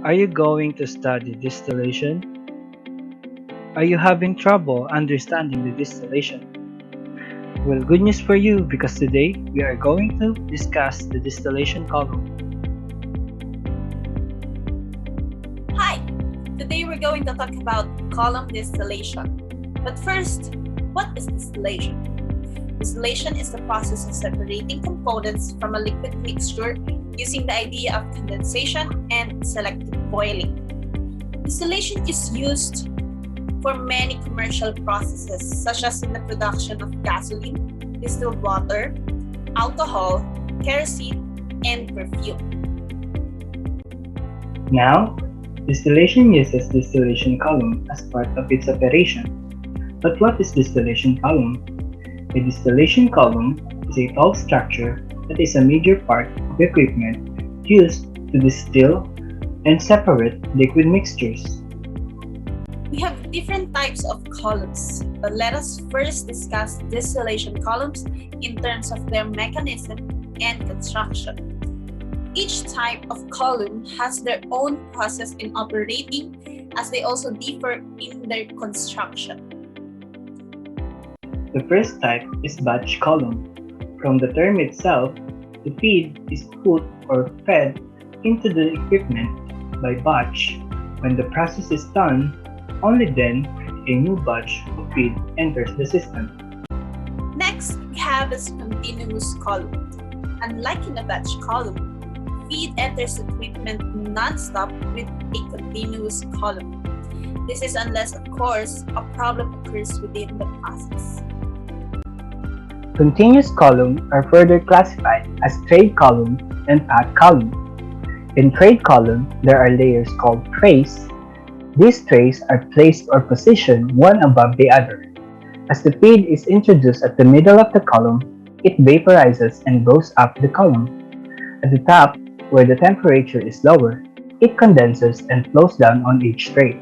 Are you going to study distillation? Are you having trouble understanding the distillation? Well, good news for you because today we are going to discuss the distillation column. Hi! Today we're going to talk about column distillation. But first, what is distillation? Distillation is the process of separating components from a liquid mixture using the idea of condensation and selective boiling. Distillation is used for many commercial processes such as in the production of gasoline, distilled water, alcohol, kerosene, and perfume. Now, distillation uses distillation column as part of its operation. But what is distillation column? A distillation column is a tall structure that is a major part of equipment used to distill and separate liquid mixtures. We have different types of columns, but let us first discuss distillation columns in terms of their mechanism and construction. Each type of column has their own process in operating, as they also differ in their construction. The first type is batch column. From the term itself, the feed is put or fed into the equipment by batch. When the process is done, only then a new batch of feed enters the system. Next, we have this continuous column. Unlike in a batch column, feed enters the equipment non-stop with a continuous column. This is unless, of course, a problem occurs within the process. Continuous column are further classified as trade column and pack column. In trade column, there are layers called trays. These trays are placed or positioned one above the other. As the feed is introduced at the middle of the column, it vaporizes and goes up the column. At the top, where the temperature is lower, it condenses and flows down on each tray.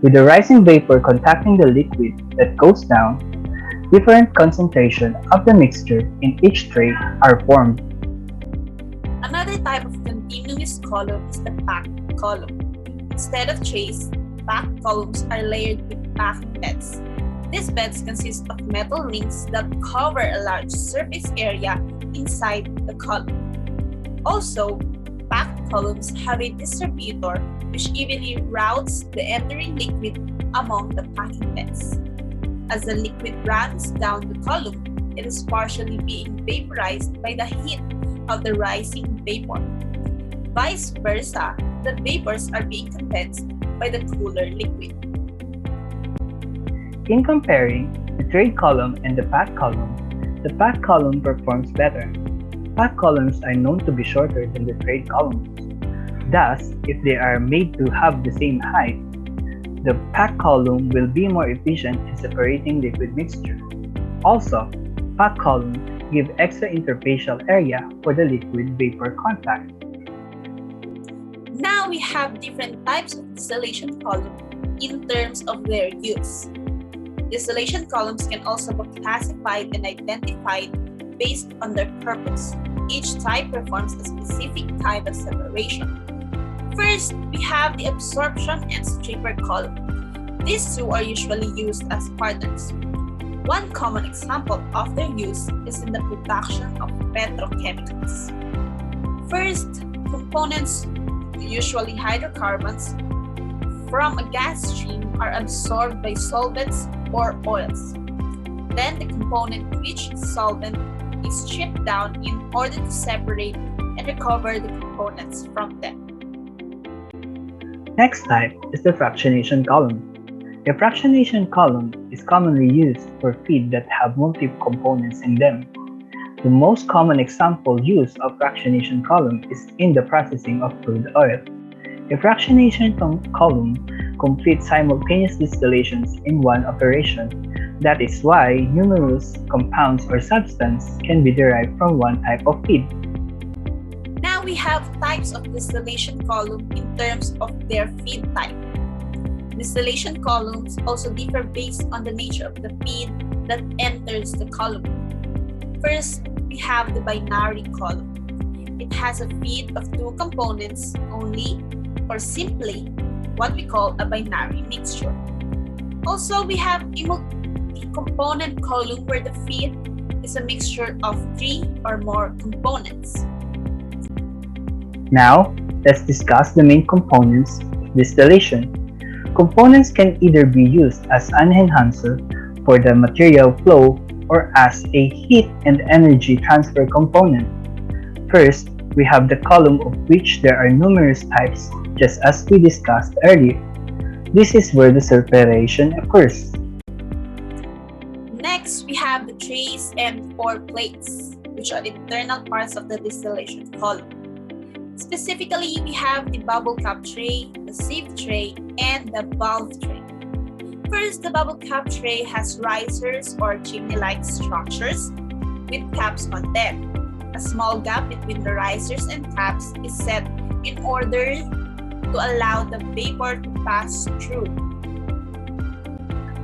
With the rising vapor contacting the liquid that goes down, different concentrations of the mixture in each tray are formed. Another type of continuous column is the pack column. Instead of trays, pack columns are layered with packing beds. These beds consist of metal links that cover a large surface area inside the column. Also, pack columns have a distributor which evenly routes the entering liquid among the packing beds. As the liquid runs down the column, it is partially being vaporized by the heat of the rising vapor. Vice versa, the vapors are being condensed by the cooler liquid. In comparing the trade column and the the pack column performs better. Pack columns are known to be shorter than the trade columns. Thus, if they are made to have the same height, the pack column will be more efficient in separating liquid mixture. Also, pack columns give extra interfacial area for the liquid vapor contact. Now we have different types of distillation column in terms of their use. Distillation columns can also be classified and identified based on their purpose. Each type performs a specific kind of separation. First, we have the absorption and stripper column. These two are usually used as partners. One common example of their use is in the production of petrochemicals. First, components, usually hydrocarbons, from a gas stream are absorbed by solvents or oils. Then the component-rich solvent is stripped down in order to separate and recover the components from them. Next type is the fractionation column. A fractionation column is commonly used for feed that have multiple components in them. The most common example use of fractionation column is in the processing of crude oil. A fractionation column completes simultaneous distillations in one operation. That is why numerous compounds or substances can be derived from one type of feed. Now we have types of distillation column in terms of their feed type. Distillation columns also differ based on the nature of the feed that enters the column. First, we have the binary column. It has a feed of two components only, or simply what we call a binary mixture. Also, we have a multi-component column where the feed is a mixture of 3 or more components. Now, let's discuss the main components of distillation. Components can either be used as an enhancer for the material flow or as a heat and energy transfer component. First, we have the column, of which there are numerous types, just as we discussed earlier. This is where the separation occurs. Next, we have the trays and pour plates, which are internal parts of the distillation column. Specifically, we have the bubble cap tray, the sieve tray, and the valve tray. First, the bubble cap tray has risers or chimney-like structures with caps on them. A small gap between the risers and caps is set in order to allow the vapor to pass through.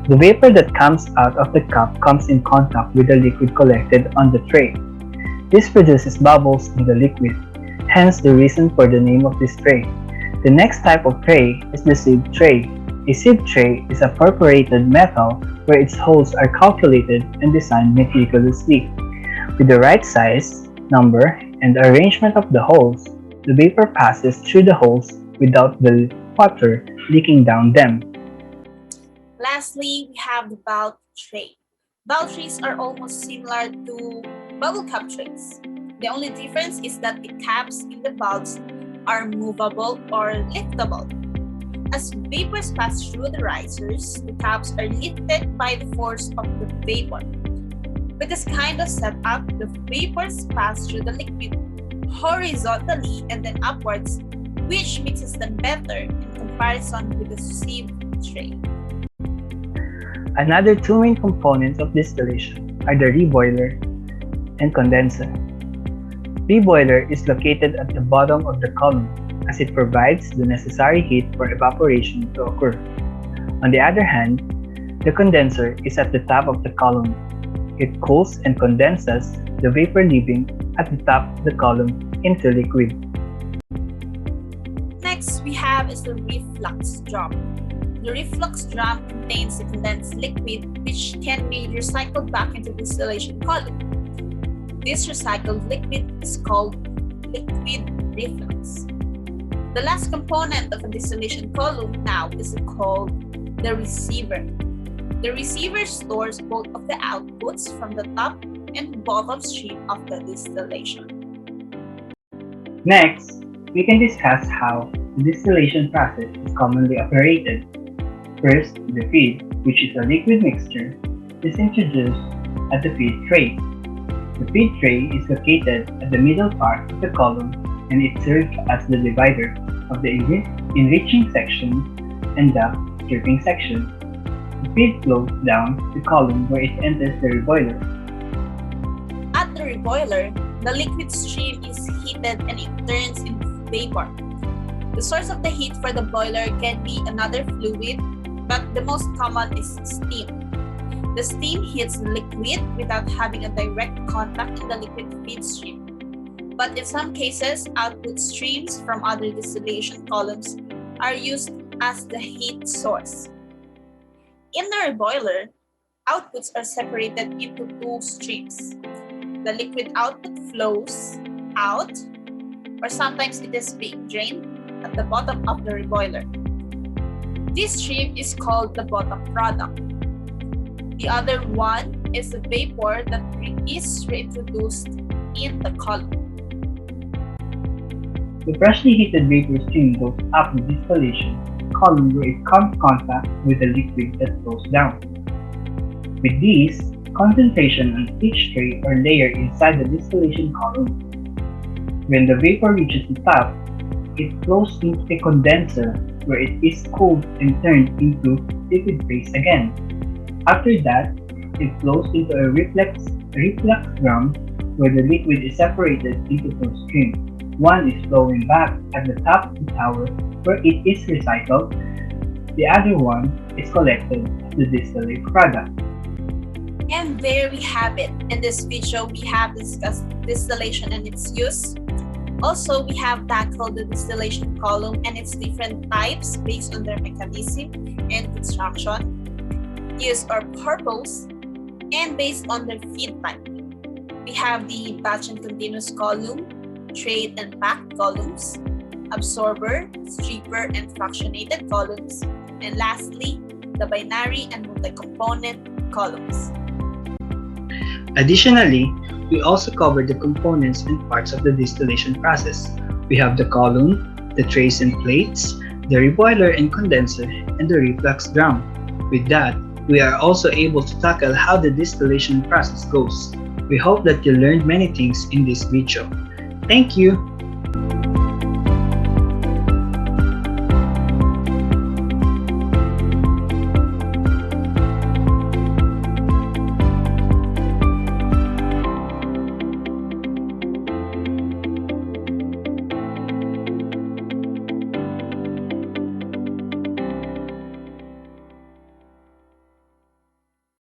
The vapor that comes out of the cup comes in contact with the liquid collected on the tray. This produces bubbles in the liquid, hence the reason for the name of this tray. The next type of tray is the sieve tray. A sieve tray is a perforated metal where its holes are calculated and designed meticulously. With the right size, number, and arrangement of the holes, the vapor passes through the holes without the water leaking down them. Lastly, we have the valve tray. Valve trays are almost similar to bubble cap trays. The only difference is that the caps in the valves are movable or liftable. As vapors pass through the risers, the caps are lifted by the force of the vapor. With this kind of setup, the vapors pass through the liquid horizontally and then upwards, which mixes them better in comparison with the sieve tray. Another two main components of distillation are the reboiler and condenser. Reboiler is located at the bottom of the column as it provides the necessary heat for evaporation to occur. On the other hand, the condenser is at the top of the column. It cools and condenses the vapor leaving at the top of the column into liquid. Next, we have is the reflux drum. The reflux drum contains the condensed liquid which can be recycled back into the distillation column. This recycled liquid is called liquid reflux. The last component of a distillation column now is called the receiver. The receiver stores both of the outputs from the top and bottom stream of the distillation. Next, we can discuss how the distillation process is commonly operated. First, the feed, which is a liquid mixture, is introduced at the feed tray. The feed tray is located at the middle part of the column and it serves as the divider of the enriching section and the dripping section. The feed flows down the column where it enters the reboiler. At the reboiler, the liquid stream is heated and it turns into vapor. The source of the heat for the boiler can be another fluid, but the most common is steam. The steam heats the liquid without having a direct contact in the liquid feed stream. But in some cases, output streams from other distillation columns are used as the heat source. In the reboiler, outputs are separated into two streams. The liquid output flows out, or sometimes it is being drained at the bottom of the reboiler. This stream is called the bottom product. The other one is the vapor that is reintroduced in the column. The freshly heated vapor stream goes up the distillation column where it comes in contact with the liquid that flows down. With these, concentration on each tray or layer inside the distillation column. When the vapor reaches the top, it flows into a condenser where it is cooled and turned into liquid phase again. After that, it flows into a reflux drum where the liquid is separated into two streams. One is flowing back at the top of the tower where it is recycled. The other one is collected as the distillate product. And there we have it. In this video, we have discussed distillation and its use. Also, we have tackled the distillation column and its different types based on their mechanism and construction, use or purpose, and based on their feed type. We have the batch and continuous column, trade and packed columns, absorber, stripper, and fractionated columns, and lastly, the binary and multi-component columns. Additionally, we also cover the components and parts of the distillation process. We have the column, the trays and plates, the reboiler and condenser, and the reflux drum. With that, we are also able to tackle how the distillation process goes. We hope that you learned many things in this video. Thank you!